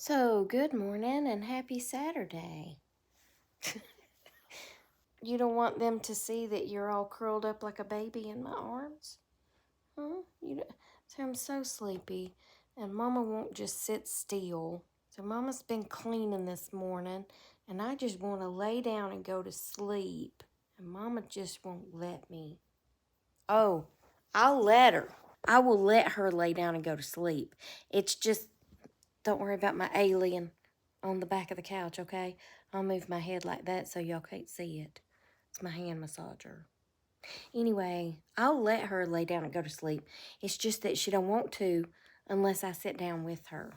So, good morning and happy Saturday. You don't want them to see that you're all curled up like a baby in my arms? Huh? So I'm so sleepy, and Mama won't just sit still. So, Mama's been cleaning this morning, and I just want to lay down and go to sleep. And Mama just won't let me. Oh, I'll let her. I will let her lay down and go to sleep. It's just, don't worry about my alien on the back of the couch, okay? I'll move my head like that so y'all can't see it. It's my hand massager. Anyway, I'll let her lay down and go to sleep. It's just that she don't want to unless I sit down with her.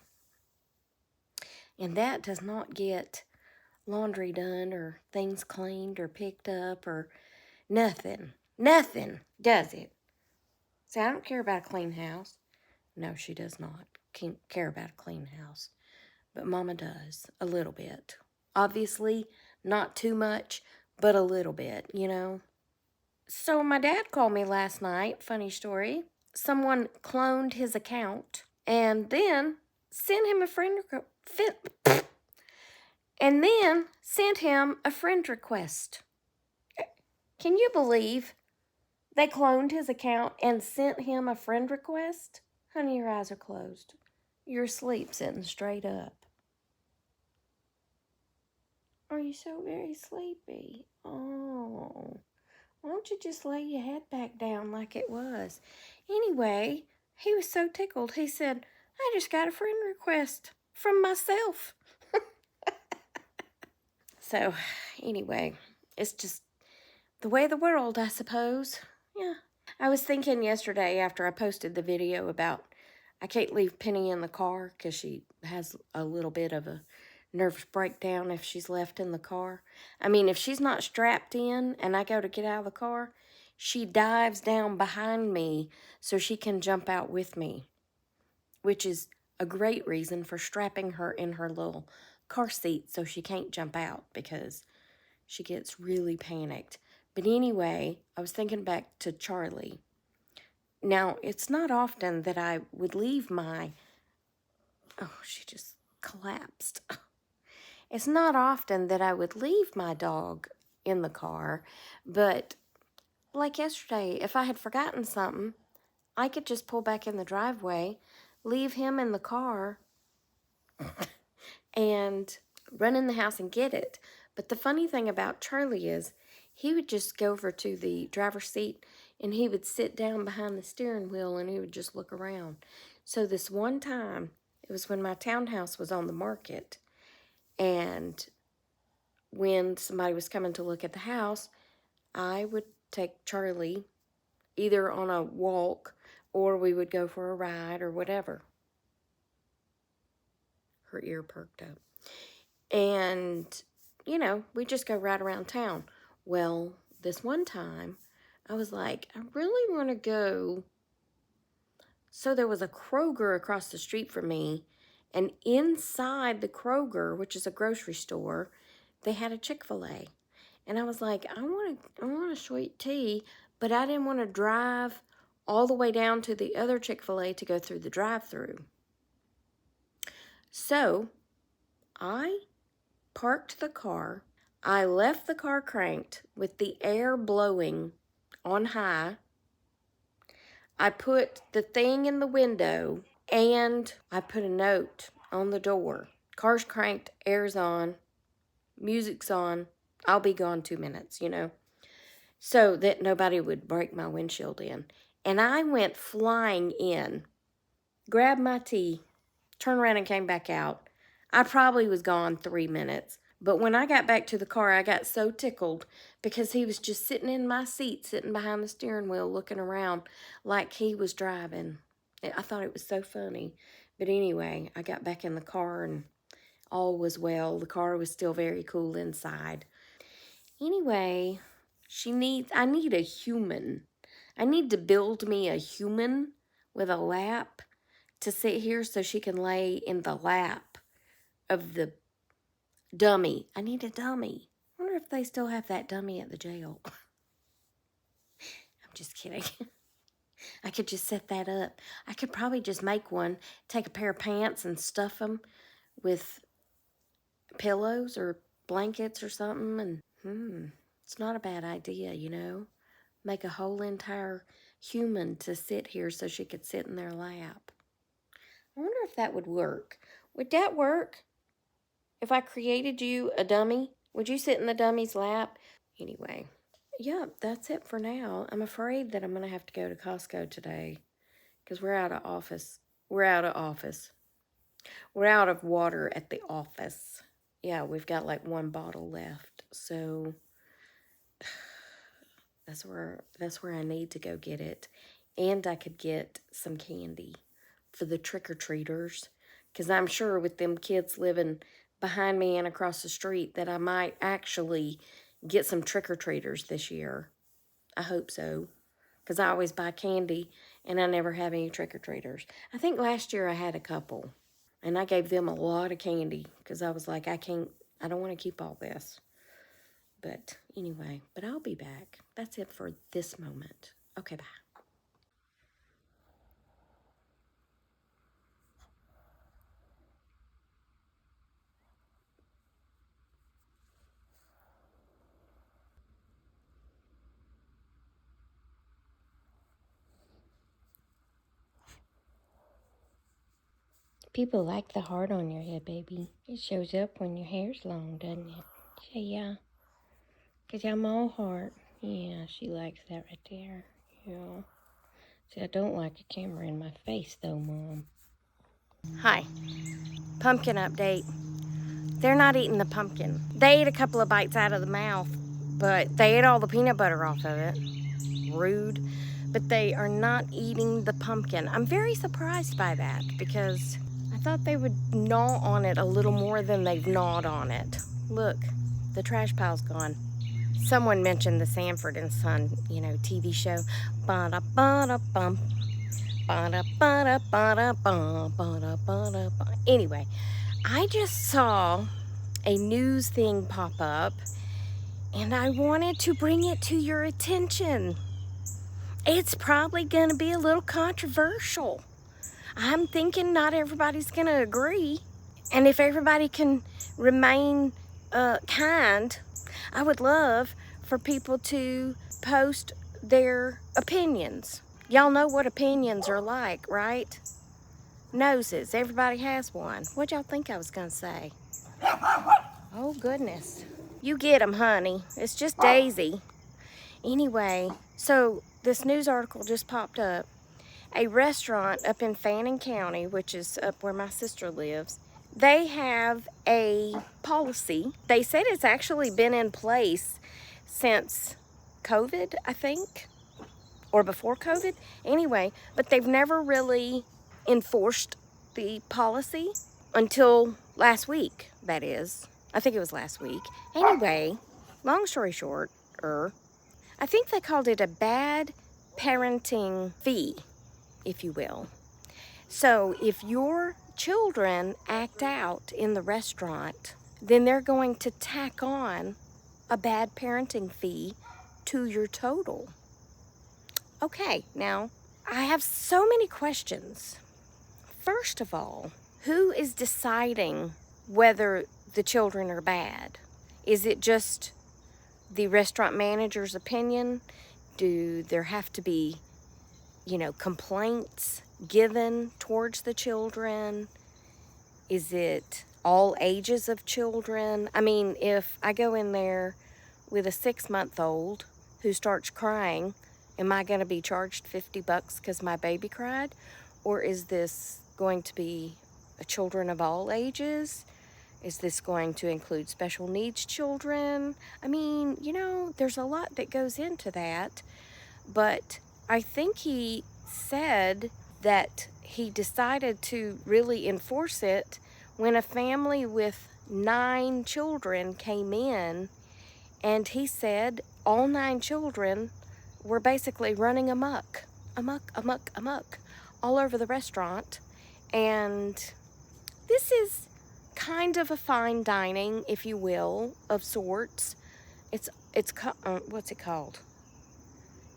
And that does not get laundry done or things cleaned or picked up or nothing. Nothing, does it? See, I don't care about a clean house. No, she does not care about a clean house. But Mama does, a little bit. Obviously, not too much, but a little bit, you know. So my dad called me last night, funny story. Someone cloned his account and then sent him a friend request. Can you believe they cloned his account and sent him a friend request? Honey, your eyes are closed. You're asleep, sitting straight up. Are you so very sleepy? Oh, why don't you just lay your head back down like it was? Anyway, he was so tickled. He said, I just got a friend request from myself. So, anyway, it's just the way of the world, I suppose. Yeah. I was thinking yesterday after I posted the video about I can't leave Penny in the car because she has a little bit of a nervous breakdown if she's left in the car. I mean, if she's not strapped in and I go to get out of the car, she dives down behind me so she can jump out with me, which is a great reason for strapping her in her little car seat so she can't jump out because she gets really panicked. But anyway, I was thinking back to Charlie. Now, it's not often that I would leave my... Oh, she just collapsed. It's not often that I would leave my dog in the car, but like yesterday, if I had forgotten something, I could just pull back in the driveway, leave him in the car, and run in the house and get it. But the funny thing about Charlie is he would just go over to the driver's seat and he would sit down behind the steering wheel and he would just look around. So this one time, it was when my townhouse was on the market, and when somebody was coming to look at the house, I would take Charlie either on a walk or we would go for a ride or whatever. Her ear perked up. And, you know, we just go right around town. Well, this one time, I was like, I really want to go. So there was a Kroger across the street from me, and inside the Kroger, which is a grocery store, they had a Chick-fil-A. And I was like, I want a sweet tea, but I didn't want to drive all the way down to the other Chick-fil-A to go through the drive-thru. So I parked the car. I left the car cranked with the air blowing on high. I put the thing in the window and I put a note on the door. Car's cranked, air's on, music's on. I'll be gone 2 minutes, you know, so that nobody would break my windshield in. And I went flying in, grabbed my tea, turned around and came back out. I probably was gone 3 minutes. But when I got back to the car, I got so tickled because he was just sitting in my seat, sitting behind the steering wheel, looking around like he was driving. I thought it was so funny. But anyway, I got back in the car and all was well. The car was still very cool inside. Anyway, I need a human. I need to build me a human with a lap to sit here so she can lay in the lap of the dummy. I need a dummy. I wonder if they still have that dummy at the jail. I'm just kidding. I could just set that up. I could probably just make one, take a pair of pants and stuff them with pillows or blankets or something. And it's not a bad idea, you know. Make a whole entire human to sit here so she could sit in their lap. I wonder if that would work. Would that work? If I created you a dummy, would you sit in the dummy's lap? Anyway, yeah, that's it for now. I'm afraid that I'm going to have to go to Costco today because we're out of office. We're out of office. We're out of water at the office. Yeah, we've got like one bottle left. So that's where I need to go get it. And I could get some candy for the trick-or-treaters. Because I'm sure with them kids living behind me and across the street that I might actually get some trick-or-treaters this year. I hope so. Because I always buy candy and I never have any trick-or-treaters. I think last year I had a couple. And I gave them a lot of candy. Because I was like, I don't want to keep all this. But anyway, but I'll be back. That's it for this moment. Okay, bye. People like the heart on your head, baby. It shows up when your hair's long, doesn't it? So, yeah. Because I'm all heart. Yeah, she likes that right there. Yeah. See, I don't like a camera in my face, though, Mom. Hi. Pumpkin update. They're not eating the pumpkin. They ate a couple of bites out of the mouth, but they ate all the peanut butter off of it. Rude. But they are not eating the pumpkin. I'm very surprised by that because I thought they would gnaw on it a little more than they've gnawed on it. Look, the trash pile's gone. Someone mentioned the Sanford and Son, TV show. Ba-da-ba-da-bum. Ba-da-ba-da-ba-da-bum. Ba-da-ba-da-bum. Anyway, I just saw a news thing pop up and I wanted to bring it to your attention. It's probably going to be a little controversial. I'm thinking not everybody's going to agree. And if everybody can remain kind, I would love for people to post their opinions. Y'all know what opinions are like, right? Noses. Everybody has one. What y'all think I was going to say? Oh, goodness. You get 'em, honey. It's just Daisy. Anyway, so this news article just popped up. A restaurant up in Fannin County, which is up where my sister lives, they have a policy. They said it's actually been in place since COVID, I think, or before COVID. Anyway, but they've never really enforced the policy until last week, that is. I think it was last week. Anyway, long story short, I think they called it a bad parenting fee, if you will. So if your children act out in the restaurant, then they're going to tack on a bad parenting fee to your total. Okay, now I have so many questions. First of all, who is deciding whether the children are bad? Is it just the restaurant manager's opinion? Do there have to be, complaints given towards the children? Is it all ages of children? I mean, if I go in there with a 6-month-old who starts crying, am I going to be charged $50 because my baby cried? Or is this going to be children of all ages? Is this going to include special needs children? I mean, there's a lot that goes into that. But I think he said that he decided to really enforce it when a family with 9 children came in, and he said all 9 children were basically running amok, all over the restaurant. And this is kind of a fine dining, if you will, of sorts. It's what's it called?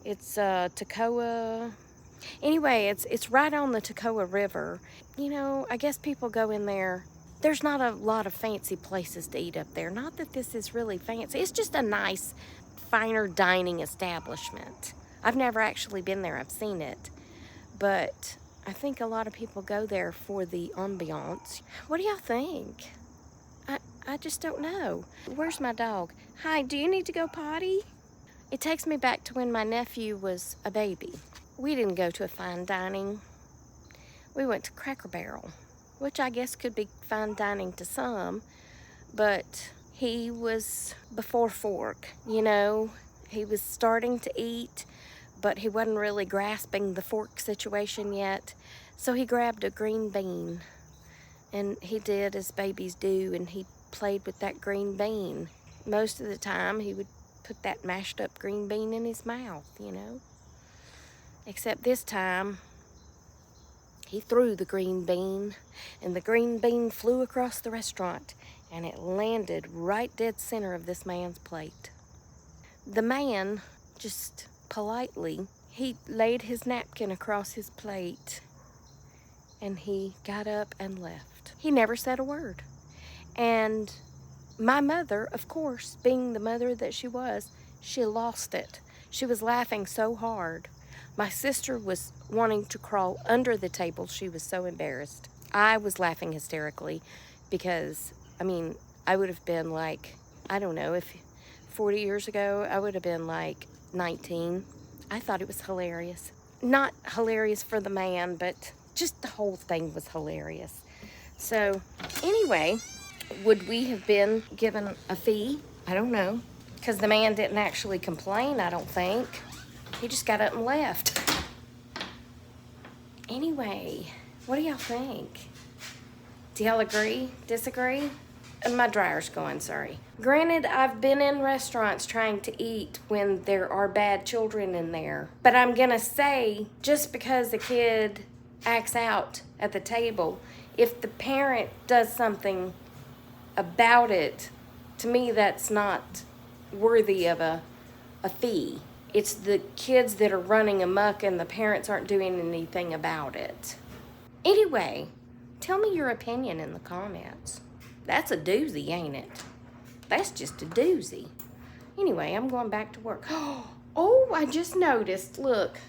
It's Toccoa. Anyway, it's right on the Toccoa River. I guess people go in there there's not a lot of fancy places to eat up there. Not that this is really fancy. It's just a nice, finer dining establishment. I've never actually been there. I've seen it. But I think a lot of people go there for the ambiance. What do y'all think? I just don't know. Where's my dog? Hi, do you need to go potty? It takes me back to when my nephew was a baby. We didn't go to a fine dining. We went to Cracker Barrel, which I guess could be fine dining to some, but he was before fork, you know. He was starting to eat, but he wasn't really grasping the fork situation yet. So he grabbed a green bean, and he did as babies do, and he played with that green bean. Most of the time, he would put that mashed up green bean in his mouth, you know. Except this time, he threw the green bean, and the green bean flew across the restaurant, and it landed right dead center of this man's plate. The man, just politely, he laid his napkin across his plate, and he got up and left. He never said a word. And my mother, of course, being the mother that she was, she lost it. She was laughing so hard. My sister was wanting to crawl under the table. She was so embarrassed. I was laughing hysterically because, I mean, I would have been like, I don't know, if 40 years ago, I would have been like 19. I thought it was hilarious. Not hilarious for the man, but just the whole thing was hilarious. So, anyway, would we have been given a fee? I don't know. Because the man didn't actually complain, I don't think. He just got up and left. Anyway, what do y'all think? Do y'all agree? Disagree? And my dryer's going, sorry. Granted, I've been in restaurants trying to eat when there are bad children in there. But I'm gonna say, just because the kid acts out at the table, if the parent does something about it, to me that's not worthy of a fee. It's the kids that are running amok and the parents aren't doing anything about it. Anyway, tell me your opinion in the comments. That's a doozy, ain't it? That's just a doozy. Anyway, I'm going back to work. Oh, I just noticed, look.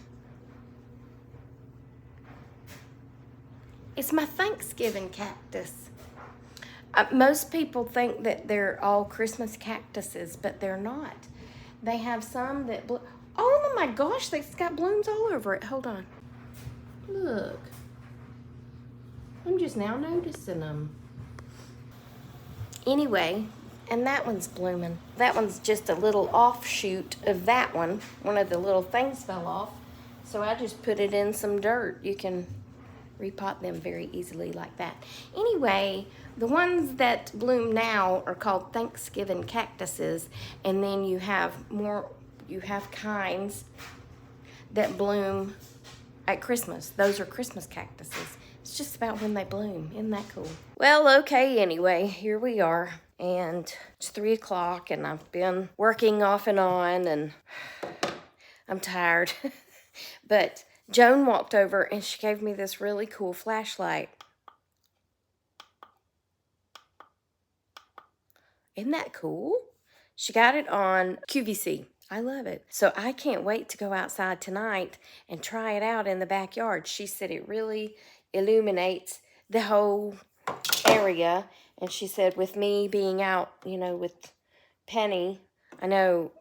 It's my Thanksgiving cactus. Most people think that they're all Christmas cactuses, but they're not. They have some that oh my gosh, it's got blooms all over it. Hold on. Look. I'm just now noticing them. Anyway, and that one's blooming. That one's just a little offshoot of that one. One of the little things fell off. So I just put it in some dirt. You can repot them very easily like that. Anyway, the ones that bloom now are called Thanksgiving cactuses, and then you have kinds that bloom at Christmas. Those are Christmas cactuses. It's just about when they bloom. Isn't that cool? Well, okay, anyway, here we are, and it's 3 o'clock, and I've been working off and on, and I'm tired. But Joan walked over and she gave me this really cool flashlight. Isn't that cool? She got it on QVC. I love it. So I can't wait to go outside tonight and try it out in the backyard. She said it really illuminates the whole area. And she said with me being out, you know, with Penny, I know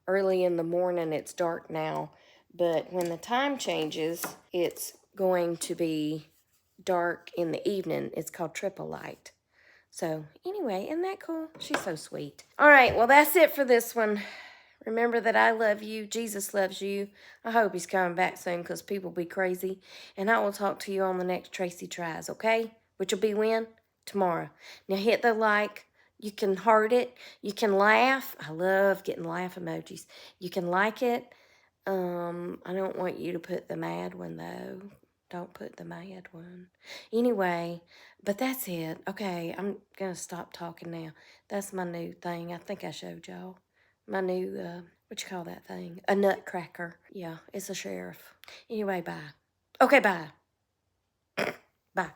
early in the morning it's dark now, but when the time changes, it's going to be dark in the evening. It's called triple light. So anyway, isn't that cool? She's so sweet. All right, well, that's it for this one. Remember that I love you. Jesus loves you. I hope he's coming back soon because people be crazy. And I will talk to you on the next Tracy Tries, okay? Which will be when? Tomorrow. Now hit the like. You can heart it. You can laugh. I love getting laugh emojis. You can like it. I don't want you to put the mad one, though. Don't put the mad one. Anyway, but that's it. Okay, I'm going to stop talking now. That's my new thing. I think I showed y'all. My new, what you call that thing? A nutcracker. Yeah, it's a sheriff. Anyway, bye. Okay, bye. Bye.